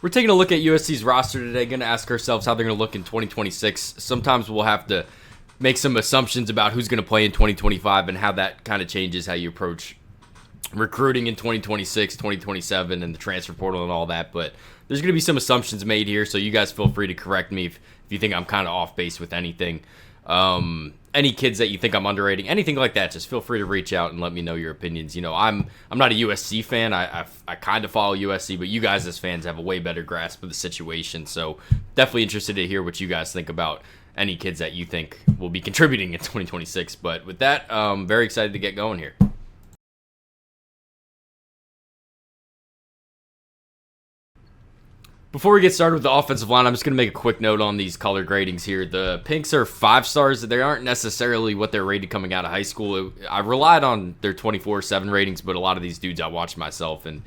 We're taking a look at USC's roster today. Going to ask ourselves how they're going to look in 2026. Sometimes we'll have to make some assumptions about who's going to play in 2025 and how that kind of changes how you approach recruiting in 2026, 2027, and the transfer portal and all that. But there's going to be some assumptions made here, so you guys feel free to correct me if you think I'm kind of off base with anything. Any kids that you think I'm underrating, anything like that, just feel free to reach out and let me know your opinions. You know, I'm not a USC fan. I kind of follow USC, but you guys as fans have a way better grasp of the situation. So definitely interested to hear what you guys think about any kids that you think will be contributing in 2026. But with that, very excited to get going here. Before we get started with the offensive line, I'm just going to make a quick note on these color gradings here. The pinks are 5 stars. They aren't necessarily what they're rated coming out of high school. I relied on their 24/7 ratings, but a lot of these dudes I watched myself, and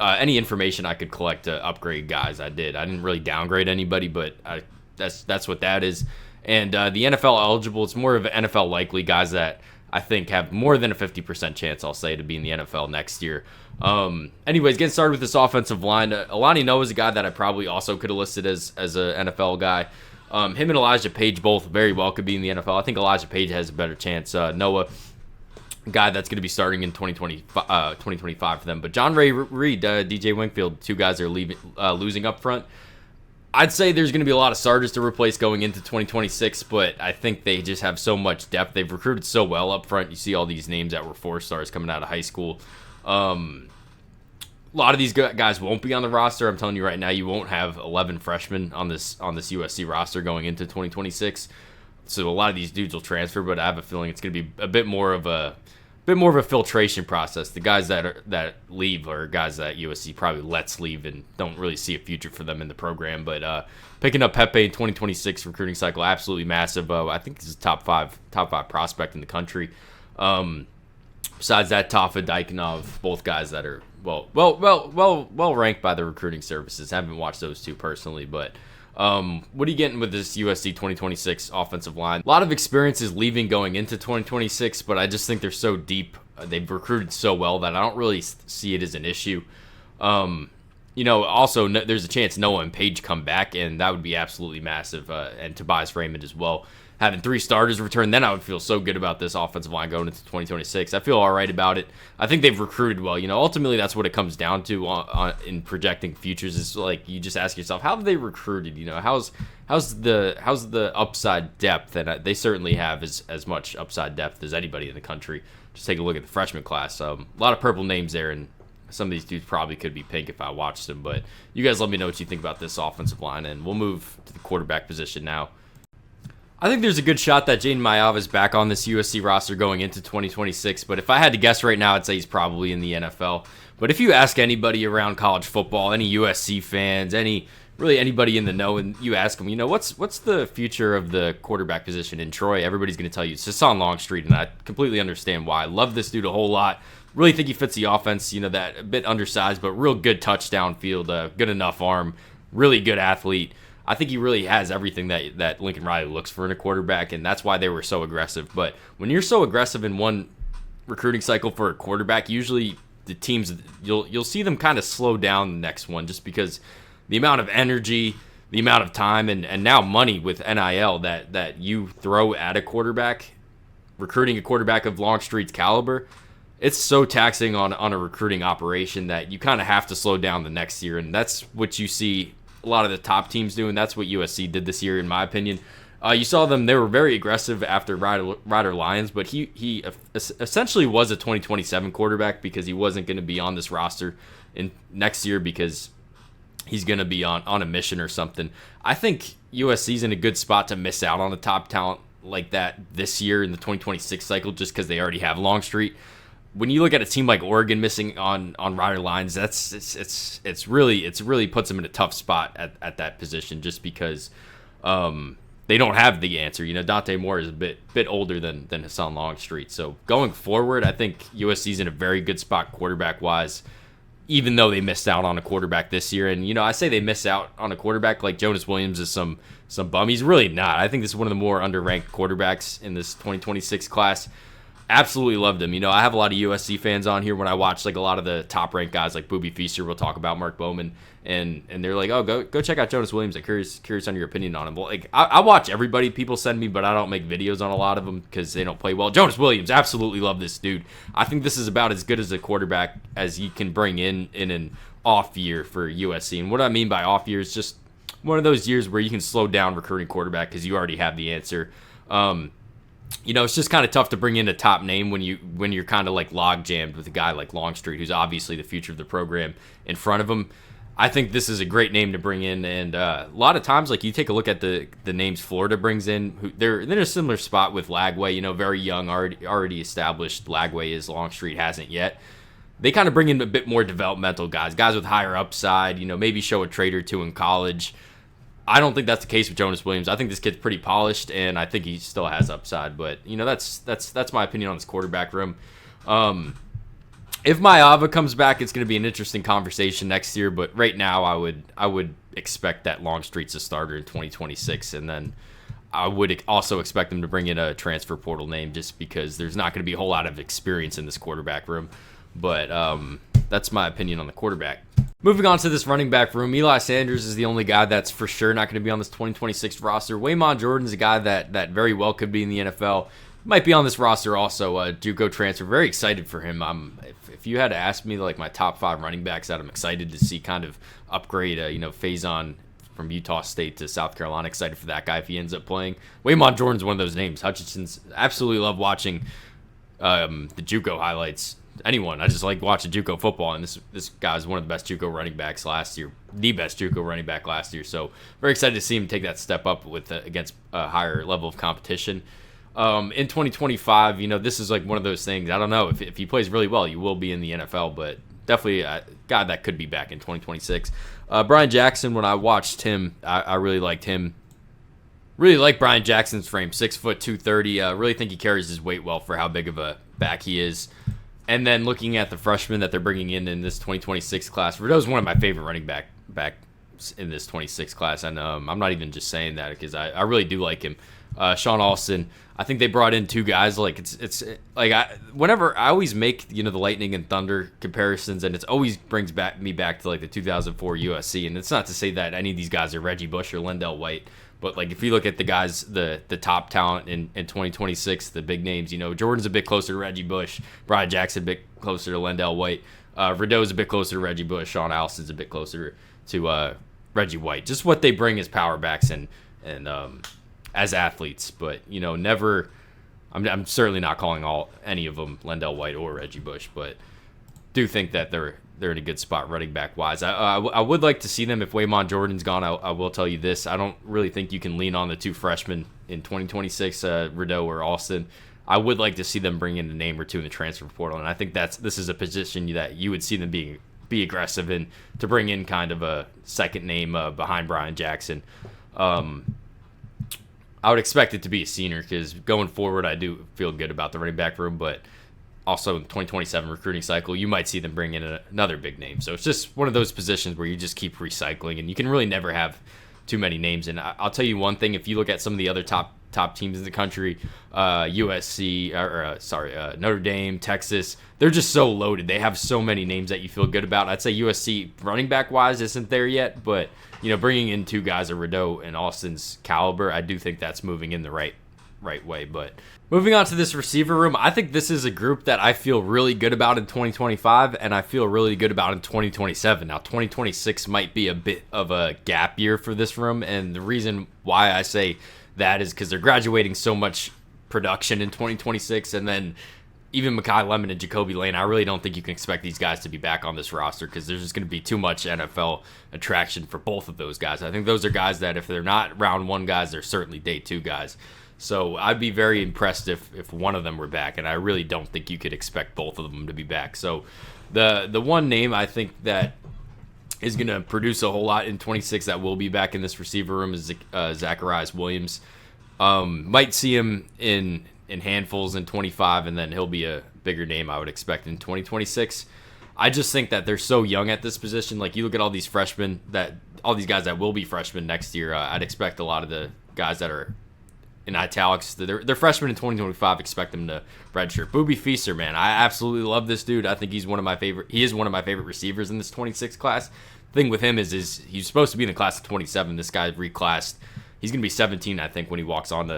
any information I could collect to upgrade guys, I did. I didn't really downgrade anybody, but that's what that is. And the NFL eligible, it's more of NFL likely guys that I think have more than a 50% chance, I'll say, to be in the NFL next year. Anyways, getting started with this offensive line. Alani Noah is a guy that I probably also could have listed as an NFL guy. Him and Elijah Page both very well could be in the NFL. I think Elijah Page has a better chance. Noah, guy that's going to be starting in 2025 for them. But John Ray Reed, DJ Wingfield, two guys are losing up front. I'd say there's going to be a lot of starters to replace going into 2026, but I think they just have so much depth. They've recruited so well up front. You see all these names that were 4 stars coming out of high school. A lot of these guys won't be on the roster. I'm telling you right now, you won't have 11 freshmen on this USC roster going into 2026. So a lot of these dudes will transfer, but I have a feeling it's going to be a bit more of a filtration process. The guys that leave are guys that USC probably lets leave and don't really see a future for them in the program. But picking up Pepe in 2026 recruiting cycle, absolutely massive. I think he's a top five prospect in the country. Besides that, Tafa, Dykinov, both guys that are well ranked by the recruiting services. Haven't watched those two personally, but what are you getting with this USC 2026 offensive line? A lot of experiences leaving going into 2026, but I just think they're so deep. They've recruited so well that I don't really see it as an issue. Also, there's a chance Noah and Page come back, and that would be absolutely massive. And Tobias Raymond as well. Having 3 starters return, then I would feel so good about this offensive line going into 2026. I feel all right about it. I think they've recruited well. Ultimately, that's what it comes down to in projecting futures. Is like you just ask yourself, how have they recruited? How's the upside depth? And they certainly have as much upside depth as anybody in the country. Just take a look at the freshman class. A lot of purple names there, and some of these dudes probably could be pink if I watched them. But you guys let me know what you think about this offensive line, and we'll move to the quarterback position now. I think there's a good shot that Jaden Mayava is back on this USC roster going into 2026, but if I had to guess right now, I'd say he's probably in the NFL. But if you ask anybody around college football, any USC fans, really anybody in the know, and you ask them, what's the future of the quarterback position in Troy, everybody's going to tell you it's Hassan Longstreet, and I completely understand why. I love this dude a whole lot. Really think he fits the offense, that a bit undersized, but real good touchdown field, good enough arm, really good athlete. I think he really has everything that Lincoln Riley looks for in a quarterback, and that's why they were so aggressive. But when you're so aggressive in one recruiting cycle for a quarterback, usually the teams, you'll see them kind of slow down the next one just because the amount of energy, the amount of time, and now money with NIL that you throw at a quarterback, recruiting a quarterback of Longstreet's caliber, it's so taxing on a recruiting operation that you kind of have to slow down the next year, and that's what you see a lot of the top teams doing. That's what USC did this year, in my opinion. You saw them; they were very aggressive after Ryder Lyons, but he essentially was a 2027 quarterback because he wasn't going to be on this roster in next year because he's going to be on a mission or something. I think USC's in a good spot to miss out on a top talent like that this year in the 2026 cycle, just because they already have Longstreet. When you look at a team like Oregon missing on Ryder Lyons, it's really puts them in a tough spot at that position just because they don't have the answer. Dante Moore is a bit older than Hassan Longstreet. So going forward, I think USC's in a very good spot quarterback wise, even though they missed out on a quarterback this year. And I say they miss out on a quarterback like Jonas Williams is some bum. He's really not. I think this is one of the more underranked quarterbacks in this 2026 class. Absolutely loved him. I have a lot of USC fans on here. When I watch like a lot of the top ranked guys like Booby Feaster will talk about Mark Bowman, and they're like, oh, go check out Jonas Williams. I'm curious on your opinion on him. Well, like I watch everybody people send me, but I don't make videos on a lot of them because they don't play well. Jonas Williams, absolutely love this dude. I think this is about as good as a quarterback as you can bring in an off year for USC. And what I mean by off year is just one of those years where you can slow down recruiting quarterback because you already have the answer. It's just kind of tough to bring in a top name when you're kind of like log jammed with a guy like Longstreet, who's obviously the future of the program, in front of him. I think this is a great name to bring in, and a lot of times, like you take a look at the names Florida brings in, they're in a similar spot with Lagway. Very young, already established. Lagway is, Longstreet hasn't yet. They kind of bring in a bit more developmental guys with higher upside. Maybe show a trade or two in college. I don't think that's the case with Jonas Williams. I think this kid's pretty polished, and I think he still has upside. But that's my opinion on this quarterback room. If Maiyava comes back, it's going to be an interesting conversation next year. But right now, I would expect that Longstreet's a starter in 2026, and then I would also expect them to bring in a transfer portal name, just because there's not going to be a whole lot of experience in this quarterback room. But that's my opinion on the quarterback. Moving on to this running back room, Eli Sanders is the only guy that's for sure not going to be on this 2026 roster. Waymon Jordan is a guy that very well could be in the NFL. Might be on this roster also. JUCO transfer. Very excited for him. If you had to ask me like my top 5 running backs that I'm excited to see kind of upgrade, Faison from Utah State to South Carolina. Excited for that guy if he ends up playing. Waymon Jordan's one of those names. Hutchinson's absolutely love watching the JUCO highlights. Anyone. I just like watching JUCO football, and this guy was one of the best JUCO running backs last year, the best JUCO running back last year. So very excited to see him take that step up against a higher level of competition. In 2025, this is like one of those things. I don't know if he plays really well, you will be in the NFL, but definitely a guy that could be back in 2026. Brian Jackson, when I watched him, I really liked him. Really like Brian Jackson's frame, 6 foot 230. Really think he carries his weight well for how big of a back he is. And then looking at the freshmen that they're bringing in this 2026 class, Rideau's one of my favorite running backs in this 26 class, and I'm not even just saying that because I really do like him. Sean Alston, I think they brought in 2 guys. Like it's like whenever I always make the Lightning and Thunder comparisons, and it always brings me back to like the 2004 USC. And it's not to say that any of these guys are Reggie Bush or Lendell White. But like if you look at the guys, the top talent in 2026, the big names, Jordan's a bit closer to Reggie Bush, Brian Jackson a bit closer to Lendell White, Rideau's a bit closer to Reggie Bush, Sean Alston's a bit closer to Reggie White. Just what they bring as power backs and as athletes, but never. I'm certainly not calling any of them Lendell White or Reggie Bush, but do think that they're in a good spot running back wise. I would like to see them if Waymon Jordan's gone. I will tell you this: I don't really think you can lean on the 2 freshmen in 2026, Rideau or Alston. I would like to see them bring in a name or 2 in the transfer portal, and I think this is a position that you would see them be aggressive in, to bring in kind of a second name behind Brian Jackson. I would expect it to be a senior because going forward, I do feel good about the running back room, but also in 2027 recruiting cycle, you might see them bring in another big name. So it's just one of those positions where you just keep recycling, and you can really never have too many names. And I'll tell you one thing: if you look at some of the other top teams in the country, USC, Notre Dame, Texas, they're just so loaded. They have so many names that you feel good about. I'd say USC running back wise isn't there yet, but bringing in 2 guys of Rideau and Alston's caliber, I do think that's moving in the right way. But moving on to this receiver room, I think this is a group that I feel really good about in 2025, and I feel really good about in 2027. Now, 2026 might be a bit of a gap year for this room, and the reason why I say that is because they're graduating so much production in 2026, and then even Mekhi Lemon and Jacoby Lane, I really don't think you can expect these guys to be back on this roster because there's just going to be too much NFL attraction for both of those guys. I think those are guys that if they're not round 1 guys, they're certainly day 2 guys. So I'd be very impressed if one of them were back, and I really don't think you could expect both of them to be back. So the one name I think that is going to produce a whole lot in 26 that will be back in this receiver room is Zacharias Williams. Might see him in handfuls in 25, and then he'll be a bigger name I would expect in 2026. I just think that they're so young at this position. Like you look at all these freshmen, all these guys that will be freshmen next year, I'd expect a lot of the guys that are in italics. They're freshmen in 2025. Expect them to redshirt. Boobie Feaster, man, I absolutely love this dude. I think he's one of my favorite. He is one of my favorite receivers in this 26 class. The thing with him is he's supposed to be in the class of 27. This guy reclassed. He's gonna be 17, I think, when he walks on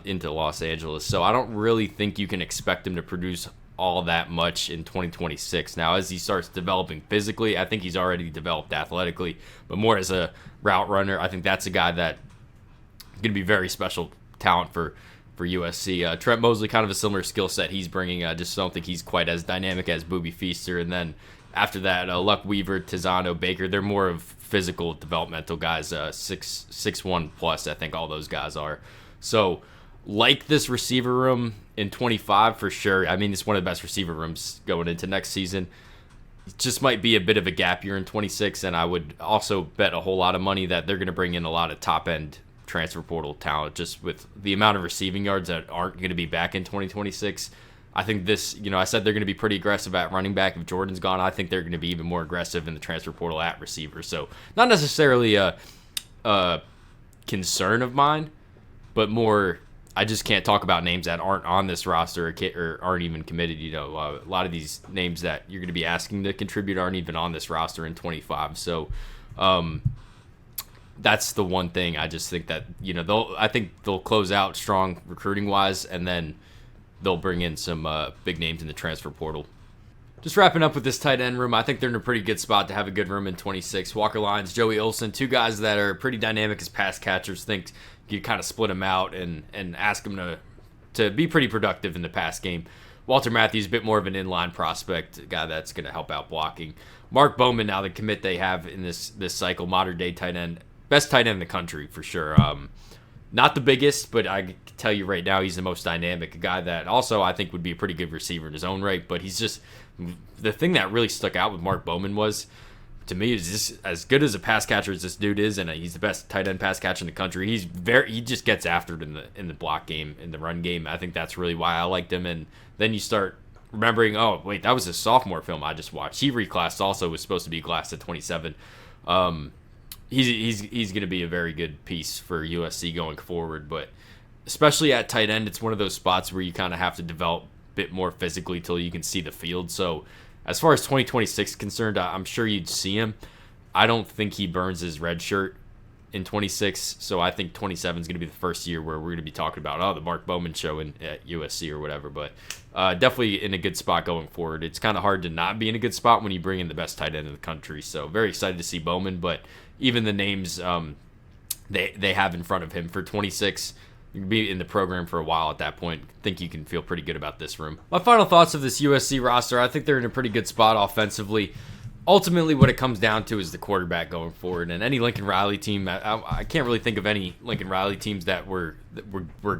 into Los Angeles. So I don't really think you can expect him to produce all that much in 2026. Now, as he starts developing physically, I think he's already developed athletically, but more as a route runner, I think that's a guy that going to be very special talent for USC. Trent Mosley, kind of a similar skill set he's bringing. I just don't think he's quite as dynamic as Boobie Feaster. And then after that, Luck Weaver, Tizano, Baker, they're more of physical developmental guys, 6'1 plus, I think all those guys are. So like this receiver room in 25 for sure. I mean, it's one of the best receiver rooms going into next season. It just might be a bit of a gap year in 26, and I would also bet a whole lot of money that they're going to bring in a lot of top-end transfer portal talent just with the amount of receiving yards that aren't going to be back in 2026. I think this, I said they're going to be pretty aggressive at running back. If Jordan's gone, I think they're going to be even more aggressive in the transfer portal at receiver. So not necessarily a concern of mine, but more I just can't talk about names that aren't on this roster or aren't even committed. A lot of these names that you're going to be asking to contribute aren't even on this roster in 25. So that's the one thing. I just think that I think they'll close out strong recruiting wise, and then they'll bring in some big names in the transfer portal. Just wrapping up with this tight end room, I think they're in a pretty good spot to have a good room in 26. Walker Lyons, Joey Olsen, two guys that are pretty dynamic as pass catchers. Think you kind of split them out and ask them to be pretty productive in the pass game. Walter Matthews, a bit more of an inline prospect, a guy that's going to help out blocking. Mark Bowman, now the commit they have in this cycle, modern day tight end, best tight end in the country for sure. Not the biggest, but I can tell you right now he's the most dynamic. A guy that also I think would be a pretty good receiver in his own right, but he's just the thing that really stuck out with Mark Bowman was, to me, is just as good as a pass catcher as this dude is, and he's the best tight end pass catcher in the country. He just gets after it in the block game, in the run game. I think that's really why I liked him. And then you start remembering, oh wait, that was a sophomore film I just watched. He reclassed also, was supposed to be classed at 27. He's going to be a very good piece for USC going forward, but especially at tight end, it's one of those spots where you kind of have to develop a bit more physically till you can see the field. So as far as 2026 is concerned, I'm sure you'd see him. I don't think he burns his red shirt in 26, so I think 27 is going to be the first year where we're going to be talking about, the Mark Bowman show at USC or whatever, but definitely in a good spot going forward. It's kind of hard to not be in a good spot when you bring in the best tight end in the country, so very excited to see Bowman, but even the names they have in front of him for 26, you can be in the program for a while at that point. I think you can feel pretty good about this room. My final thoughts of this USC roster, I think they're in a pretty good spot offensively. Ultimately, what it comes down to is the quarterback going forward. And any Lincoln Riley team, I can't really think of any Lincoln Riley teams that were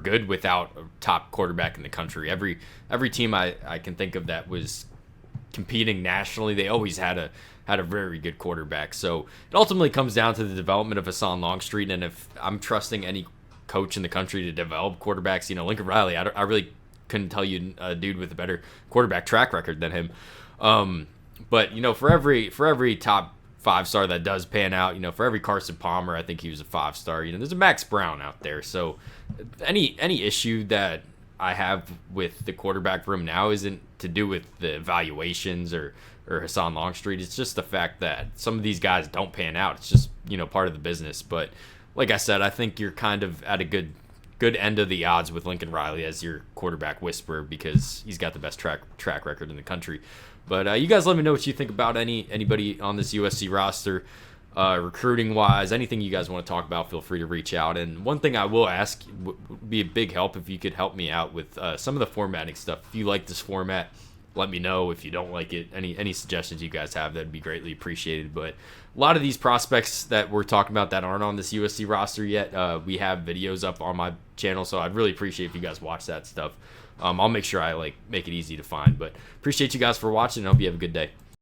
good without a top quarterback in the country. Every team I can think of that was competing nationally, they always had a very good quarterback. So it ultimately comes down to the development of Hassan Longstreet. And if I'm trusting any coach in the country to develop quarterbacks, Lincoln Riley, I really couldn't tell you a dude with a better quarterback track record than him. But for every top 5-star that does pan out, for every Carson Palmer, I think he was a 5-star. There's a Max Brown out there. So any issue that I have with the quarterback room now isn't to do with the evaluations or Hassan Longstreet. It's just the fact that some of these guys don't pan out. It's just part of the business. But like I said, I think you're kind of at a good end of the odds with Lincoln Riley as your quarterback whisperer because he's got the best track record in the country. But you guys let me know what you think about anybody on this USC roster, recruiting wise, anything you guys want to talk about, feel free to reach out. And one thing I will ask would be a big help if you could help me out with some of the formatting stuff. If you like this format, let me know. If you don't like it, any suggestions you guys have, that'd be greatly appreciated. But a lot of these prospects that we're talking about that aren't on this USC roster yet, we have videos up on my channel, so I'd really appreciate if you guys watch that stuff. I'll make sure I make it easy to find. But appreciate you guys for watching, and I hope you have a good day.